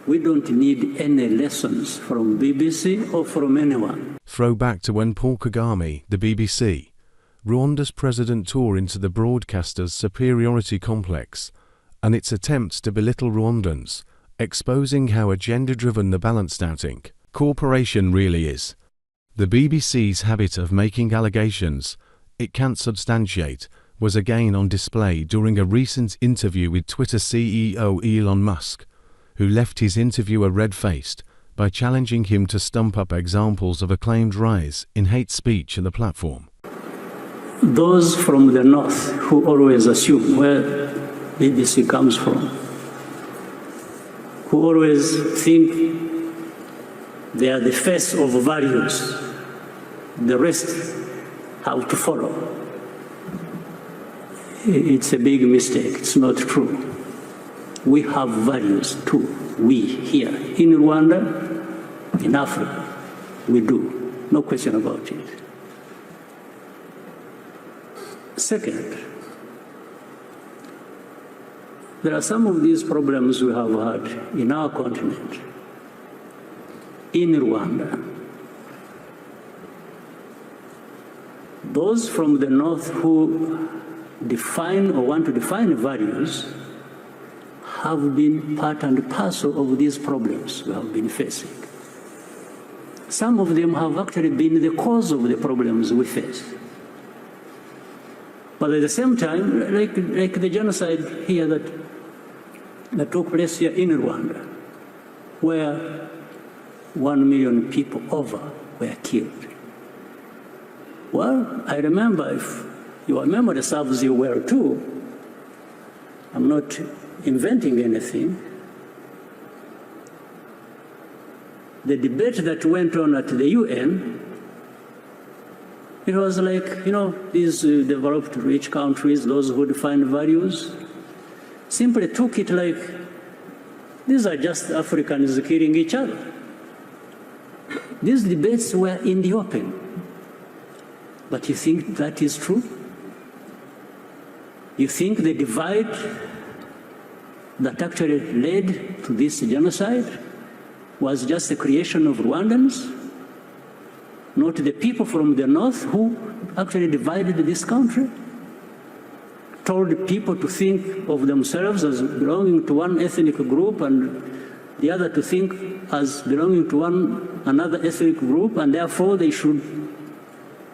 We don't need any lessons from BBC or from anyone. Throwback to when Paul Kagame, the BBC, Rwanda's president, tore into the broadcaster's superiority complex and its attempts to belittle Rwandans, exposing how agenda-driven the balanced outing corporation really is. The BBC's habit of making allegations it can't substantiate was again on display during a recent interview with Twitter CEO Elon Musk, who left his interviewer red-faced by challenging him to stump up examples of a claimed rise in hate speech on the platform. Those from the north who always assume where BBC comes from, who always think they are the face of values, the rest have to follow. It's a big mistake. It's not true. We have values too. We here in Rwanda, in Africa, we do. No question about it. Second, there are some of these problems we have had in our continent, in Rwanda. Those from the north who define or want to define values have been part and parcel of these problems we have been facing. Some of them have actually been the cause of the problems we face. But at the same time, like the genocide here that took place here in Rwanda, where 1 million people over were killed. Well, I remember, if your memory serves you well too, I'm not inventing anything. The debate that went on at the UN, it was like, these developed rich countries, those who define values, simply took it like, these are just Africans killing each other. These debates were in the open. But you think that is true? You think the divide that actually led to this genocide was just the creation of Rwandans, not the people from the north who actually divided this country, told people to think of themselves as belonging to one ethnic group and the other to think as belonging to another ethnic group, and therefore they should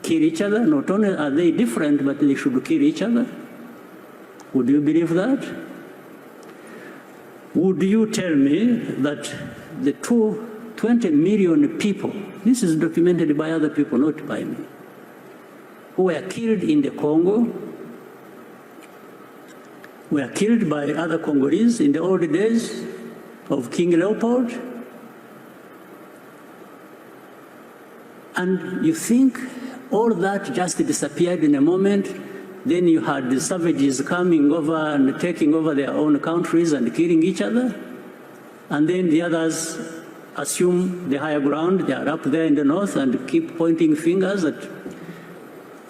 kill each other. Not only are they different, but they should kill each other. Would you believe that? Would you tell me that the 20 million people, this is documented by other people, not by me, who were killed in the Congo, were killed by other Congolese in the old days of King Leopold? And you think all that just disappeared in a moment? Then you had the savages coming over and taking over their own countries and killing each other. And then the others assume the higher ground. They are up there in the north and keep pointing fingers at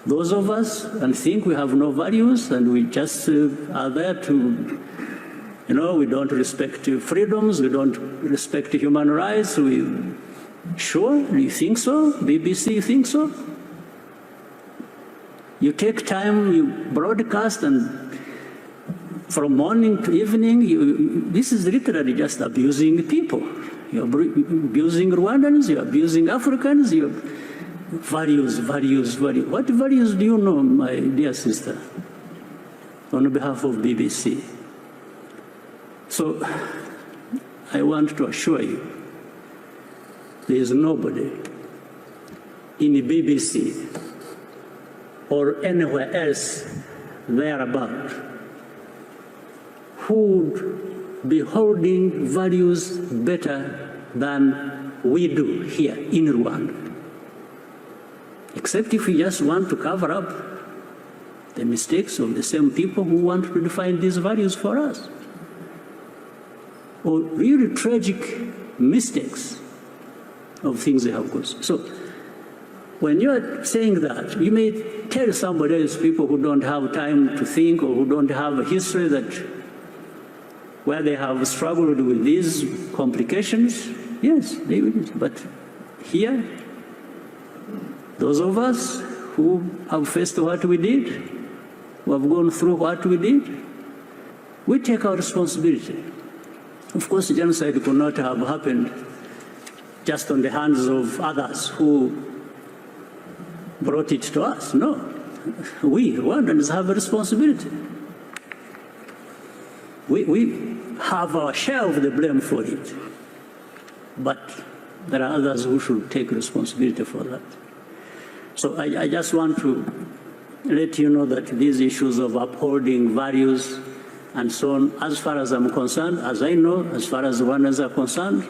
those of us and think we have no values and we just are there to, we don't respect freedoms, we don't respect human rights. Sure, do you think so? BBC, you think so? You take time, you broadcast, and from morning to evening, this is literally just abusing people. You're abusing Rwandans, you're abusing Africans, values. What values do you know, my dear sister, on behalf of BBC? So I want to assure you, there is nobody in the BBC or anywhere else thereabout who would be holding values better than we do here in Rwanda. Except if we just want to cover up the mistakes of the same people who want to define these values for us. Or really tragic mistakes of things they have caused. So when you're saying that, you may tell somebody else, people who don't have time to think or who don't have a history, that where they have struggled with these complications, yes, they will. But here, those of us who have faced what we did, who have gone through what we did, we take our responsibility. Of course, genocide could not have happened just on the hands of others who brought it to us. No. We, Rwandans, have a responsibility. We have our share of the blame for it. But there are others who should take responsibility for that. So I just want to let you know that these issues of upholding values and so on, as far as I'm concerned, as I know, as far as Rwandans are concerned,